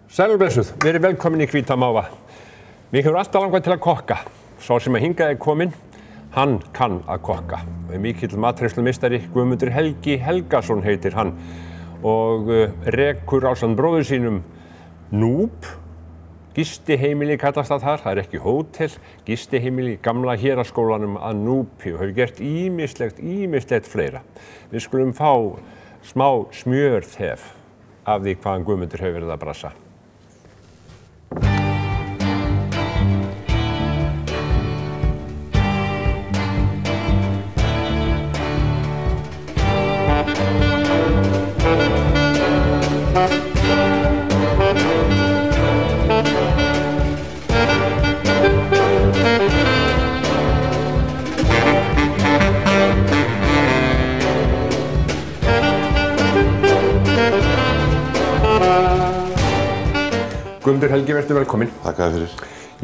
Sælblessuð, verið velkomin í Hvíta máva. Mig hefur alltaf langað til að kokka. Sá sem að hingað kominn, hann kann að kokka. Mikill matreiðslumeistari Guðmundur Helgi Helgason heitir hann og rekur ásamt bróður sínum Núp. Gistiheimili kallast það er ekki hótel. Gistiheimili í gamla héraðsskólanum að Núpi og hefur gert ýmislegt fleira. Við skulum fá smá smjörþef af því hvaðan Guðmundur hefur verið að brassa. Guðmundur Helgi, verður velkominn. Takk fyrir.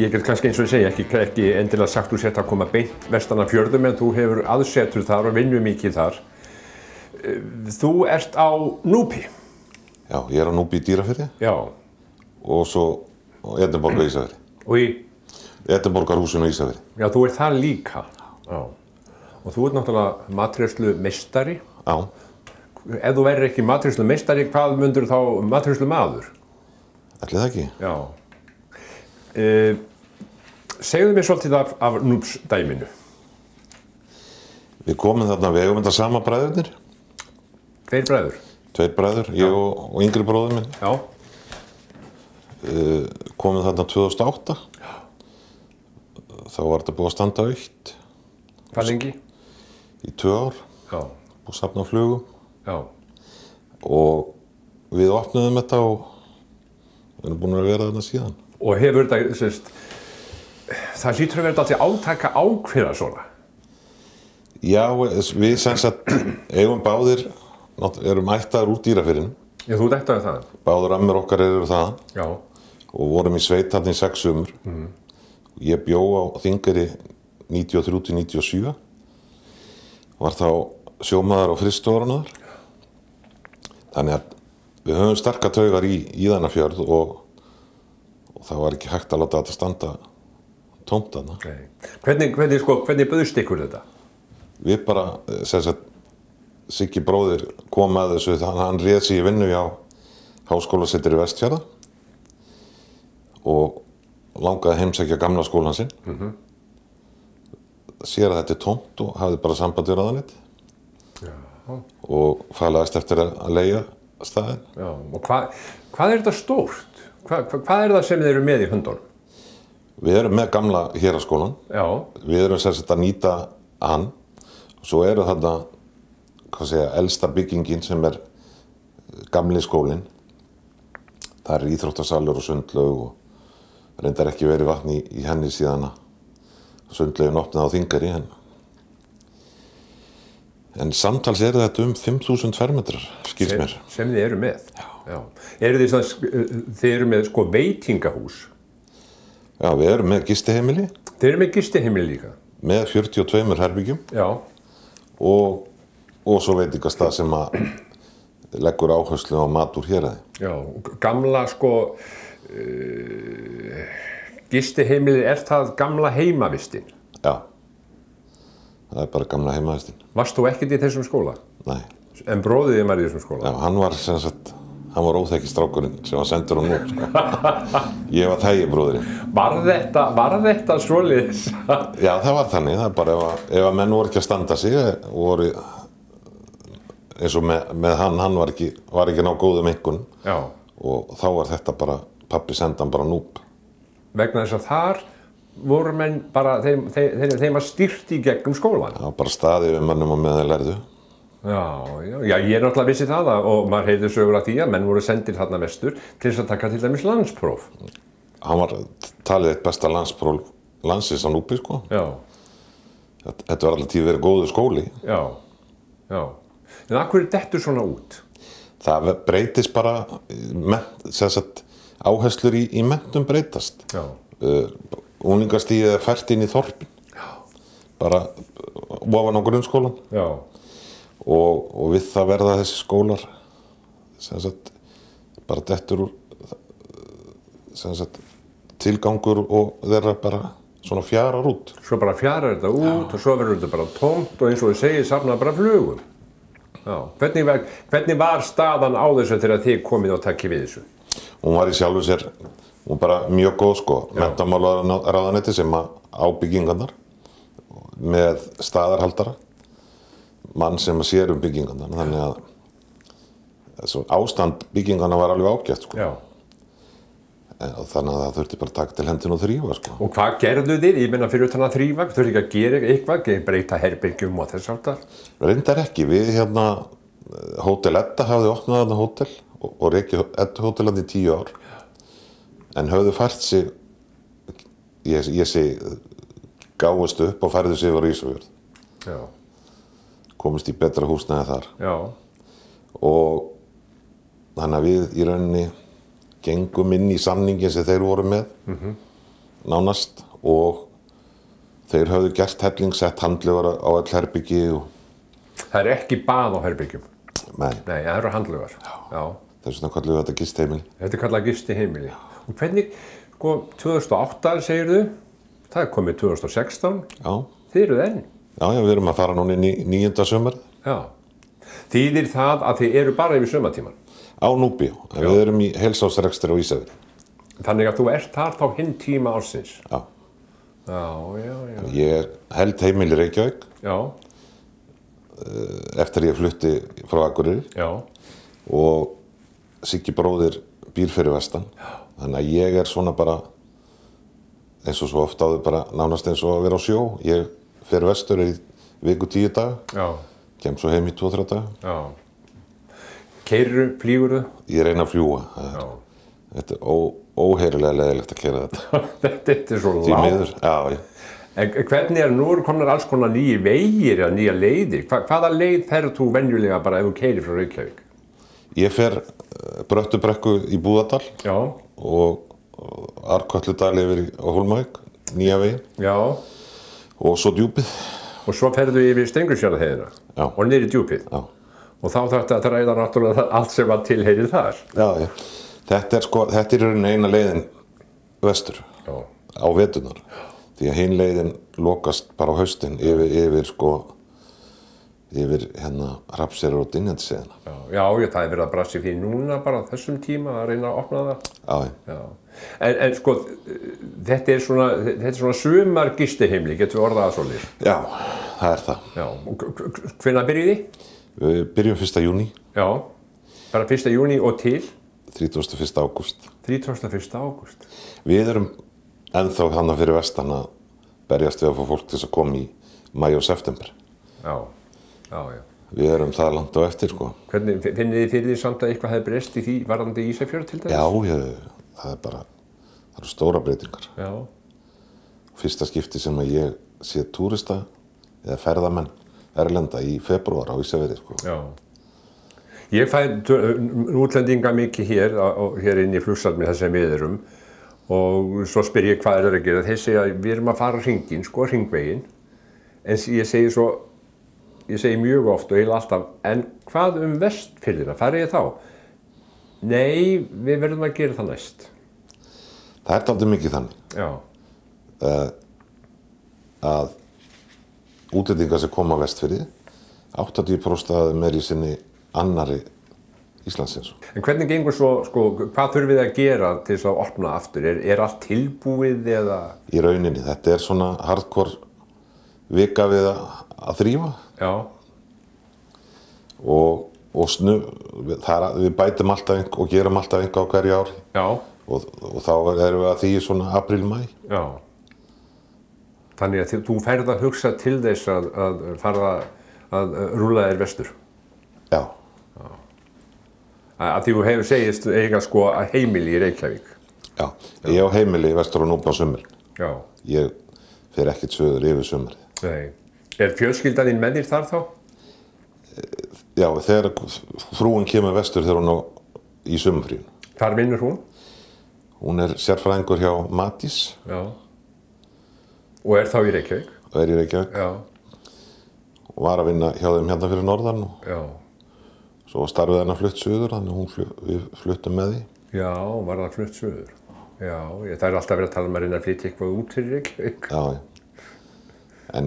Ég get kannski eins og ég segja, ekki endilega sagt þú sért að koma beint vestan af fjörðum, en þú hefur aðsetur þar og vinnur mikið þar. Þú ert á Núpi. Já, ég er á Núpi í Dýrafirði. Já. Og svo á Edinborg á Ísafirði. Og í? Edinborgarhúsinu á Ísafirði. Já, þú ert þar líka. Já. Og þú ert náttúrulega matreiðslumeistari. Já. Ef þú værir ekki matreiðslumeistari, hvað myndur þá matreiðslumaður? Ætli það ekki? Já. Segðu mér svolítið af Núps dæminu. Við komum þarna, við eigum þetta sama bræðurnir. Tveir bræður? Tveir bræður, ég og yngri bróður minn. Já. Komum þarna 2008. Já. Þá var þetta búið að standa autt. Hvað lengi? Í 2 ár. Já. Búið að safna flugum. Já. Og við opnuðum þetta og við erum búin að vera þarna síðan. Og hefur þetta, það hlýtur að vera alltaf átaka ákveða svona? Já, við sem sagt eigum báðir, erum ættaðir úr Dýrafirðinum. Já, þú ert ættaður þaðan? Báðir ammir okkar eru þaðan. Já. Og vorum í sveit þarna í 6 sumur. Ég bjó á Þingeyri 93-97. Var þá sjómaður á frystistofurnar. Þannig að við höfum sterkar taugar í þennan fjörð og það var ekki hægt að láta þetta standa tómt þarna. Hvernig bauðst ykkur þetta? Við bara, Siggi bróðir kom með þessu, hann réð sig í vinnu hjá Háskólasetri Vestfjarða og langaði að heimsækja gamla skólann sinn. Sér að þetta er tómt og hafði bara samband við ráðuneytið og fælaðist eftir að leigja staðinn. Já, og hvað er þetta stórt? Hvað er það sem þið eru með í höndunum? Við erum með gamla héraðsskólann. Já. Við erum að nýta hann og svo eru þarna, elsta byggingin sem er gamli skólinn. Það er íþróttasalur og sundlaug og reyndar ekki verið vatn í henni síðan að sundlaugin opnaði á Þingeyri. En samtals eru þetta 5.000 fermetrar, skilst mér. Sem þið eru með? Já. Þið eru með veitingahús? Já, við erum með gistiheimili. Þið eru með gistiheimili líka? Með 42 herbyggjum. Já. Og svo veitingastað sem að leggur áherslu á mat úr héraði. Já, gamla gistiheimili, er það gamla heimavistin? Já. Það er bara gamla heimavistin. Varst þú ekkert í þessum skóla? Nei. En bróðið þinn var í þessum skóla? Já, hann var óþekki strákurinn sem var sendur á Núp. Ég var þægi bróðurinn. Var þetta svoleiðis? Já, það var þannig. Það er bara ef að menn voru ekki að standa sig og voru eins og með hann var ekki ná góðum einhvernum. Já. Og þá var þetta bara, pabbi sendan bara Núp. Vegna þess að þar voru menn bara, þeim að stýrt í gegnum skólan? Já, bara staðið við mönnum og með þeir lærðu. Já, ég er náttúrulega vissi það og maður heyrði sögur af því að menn voru sendir þarna vestur til þess að taka til dæmis landspróf. Hann var talið eitt besta landspróf landsins á Núpi, sko. Já. Þetta var alltaf tíð verið góður skóli. Já. En af hverju dettur svona út? Það breytist bara, áherslur í menntun breytast. Já. Unglingastigið er fært inn í þorpin. Já. Bara ofan á grunnskólan. Já. Og við það verða þessi skólar bara dettur úr sem sagt, tilgangur og þeirra bara svona fjarar út. Svo bara fjarar þetta út og svo verður þetta bara tómt og eins og þið segið safnað bara flugum. Já. Hvernig var staðan á þessu þegar þið komið og takkið við þessu? Hún var í sjálfu sér, hún bara mjög góð sko, menntamálaráðuneyti sem á byggingarnar með staðarhaldara, mann sem sér byggingarnar, þannig að ástand byggingarna var alveg ágætt sko. Já. Þannig að það þurfti bara að taka til hendina og þrífa sko. Og hvað gerðu þið? Ég meina fyrir utan að þrífa, þurfti ekki að gera eitthvað, breyta herbergjum og þess aftar? Reyndar ekki, við hérna, Hótel Edda hafði opnað þarna hótel og rekið Edda hótelan í 10 ár. En höfðu fært sig, ég segi, gáðust upp og færðu sig yfir á Ísafjörð. Já. Komist í betra húsnæði þar. Já. Og þannig að við í rauninni gengum inn í samningin sem þeir voru með, nánast, og þeir höfðu gert hellingsett handlegar á öll herbyggi. Það er ekki bað á herbyggjum? Nei. Nei, það eru handlegar. Já. Það er svona kallað þetta gistiheimili. Þetta er kallað gistiheimili. Og hvernig, sko, 2008 segirðu, það er komið 2016. Já. Þið eruð enn. Já, við erum að fara núna inn í 9. sumarið. Já. Þýðir það að þið eru bara yfir sumartíman? Á Núpi, við erum í heilsársrekstri á Ísafirði. Þannig að þú ert þar þá hinn tíma ársins? Já. Já. Ég held heimili í Reykjavík. Já. Eftir ég flutti frá Akureyri. Já. Og Siggi bróðir býr fyrir vestan. Já. Þannig að ég er svona bara, eins og svo oft áður bara nánast eins og að vera á sjó. Ég fer vestur í viku 10 daga. Já. Kem svo heim í 2-3 daga. Já. Keyrirðu, flýgurðu? Ég reyna að fljúga. Þetta er óheyrilega leiðilegt að keyra þetta. Þetta er svo lágt. Því miður, já. En hvernig nú eru komnar alls konar nýjir vegir eða nýja leiðir? Hvaða leið ferð þú venjulega bara ef þú keyrir frá Reykjavík? Ég fer Bröttubrekku í Búðardal. Já. Og Arkötludal yfir á Hólmavík, nýja veginn. Já. Og svo Djúpið. Og svo ferðu yfir Steingrímsfjarðarheiðina? Já. Og niður í Djúpið? Já. Og þá þarftu að ræða náttúrulega allt sem var tilheyrið þar. Já. Þetta er í rauninni eina leiðin vestur á veturnar. Því að hin leiðin lokast bara á haustin yfir Hrafnseyrar og Dynjandisheiðina. Já, það er verið að brasi því núna bara þessum tíma að reyna að opna það. Já. En sko, þetta er svona sumargistiheimili, getur við orðað að svolítið? Já, það er það. Já, og hvenær byrjuð þið? Við byrjum 1. júní. Já, bara 1. júní og til? 31. ágúst. 31. ágúst. Við erum ennþá þannig fyrir vestan að berjast við að fá fólk til að koma í maí og september. Já. Við erum það langt á eftir, sko. Hvernig finnið þið fyrir því samt að eitthvað hefði breyst í því varðandi Ísafjörð til dæmis? Já, það eru stóra breytingar. Já. Fyrsta skipti sem að ég sé túrista eða ferðamenn erlenda í febrúar á Ísafirði, sko. Já. Ég fæ útlendinga mikið hér inn í Flugsalmi þar sem við erum og svo spyr ég hvað er að gera. Þeir segja að við erum að fara hringinn, sko, hringveginn. En ég segi mjög oft og eiginlega alltaf, en hvað Vestfirðina, farið ég þá? Nei, við verðum að gera það næst. Það er dálítið mikið þannig. Já. Að útlendingar sem koma á Vestfirði, 80% af þeim í sinni annarri Íslandsins. En hvernig gengur svo, sko, hvað þurfum við að gera til þess að opna aftur? Er allt tilbúið eða? Í rauninni, þetta er svona hardcore vika við að þrífa. Já. Og við bætum alltaf og gerum alltaf eitthvað á hverju ári. Já. Og þá erum við að því svona apríl-mæ. Já. Þannig að þú ferð að hugsa til þess að fara að rúlla þér vestur. Já. Að því þú hefur segist eiga sko heimili í Reykjavík. Já, ég á heimili í vestur og Núpi á sumrin. Já. Ég fer ekkert suður yfir sumrið. Nei. Er fjölskyldan þín með þér þar þá? Já, þegar frúin kemur vestur þegar hún í sumrfríun. Hvar vinnur hún? Hún er sérfræðingur hjá Matís. Já. Og er þá í Reykjavík? Og er í Reykjavík. Já. Og var að vinna hjá þeim hérna fyrir norðan. Já. Svo starfið hennar flutt suður, þannig við fluttum með því. Já, var það flutt suður. Já, það alltaf verið að tala um að reyna að flytja eitthvað út fyrir Reykjavík. Já. En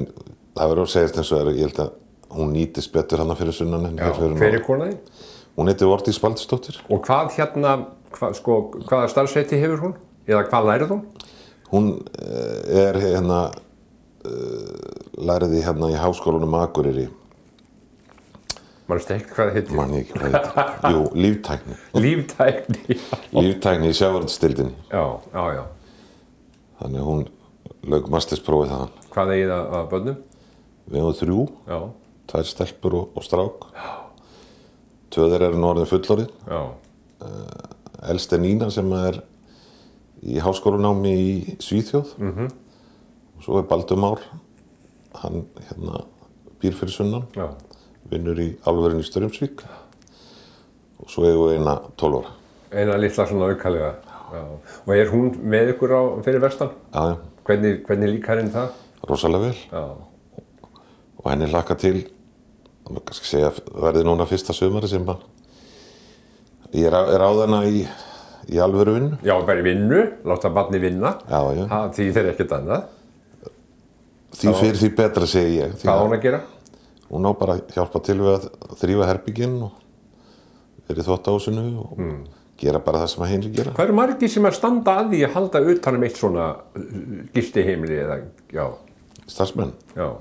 það verður að segjast eins og ég held að hún nýtist betur hana fyrir sunnan en hér fyrir norðan. Hver kona þín? Hún heitir Vordís Baldursdóttir. Og hvaða starfsheiti hefur hún? Eða hvað lærið hún? Hún læriði hérna í Háskólanum Akureyri. Manstu ekki hvað það heitir? Man ég ekki hvað það heitir. Jú, líftækni. Líftækni, já. Líftækni í sjávarútvegsdeildinni. Já. Þannig að hún lauk mastersprófið þaðan. Hvað eigið að börnum? Við hefum 3. Já. 2 stelpur og strák. Já. 2 þeirra eru nú orðin fullorðin. Já. Elst er Nína sem er í háskólanámi í Svíþjóð. Og svo er Baldur Már. Hann býr fyrir sunnan. Já. Vinnur í álverinu í Straumsvík og svo eigum við eina 12 ára. Eina litla svona aukalega. Já. Og er hún með ykkur fyrir vestan? Já. Hvernig líkar henni það? Rosalega vel. Já. Og henni hlakka til, maður kannski segja, verði núna fyrsta sumari sem ég er á þarna í alvöru vinnu. Já, bara í vinnu, láta barni vinna. Já. Því þeir ekkert annað. Því fyrir því betra segi ég. Hvað á hún að gera? Hún á bara að hjálpa til við að þrífa herbygginn og vera í þvottahúsinu og gera bara það sem að hinir gera. Hvað eru margir sem að standa að því að halda utan eitt svona gistiheimili eða, já? Starfsmenn? Já.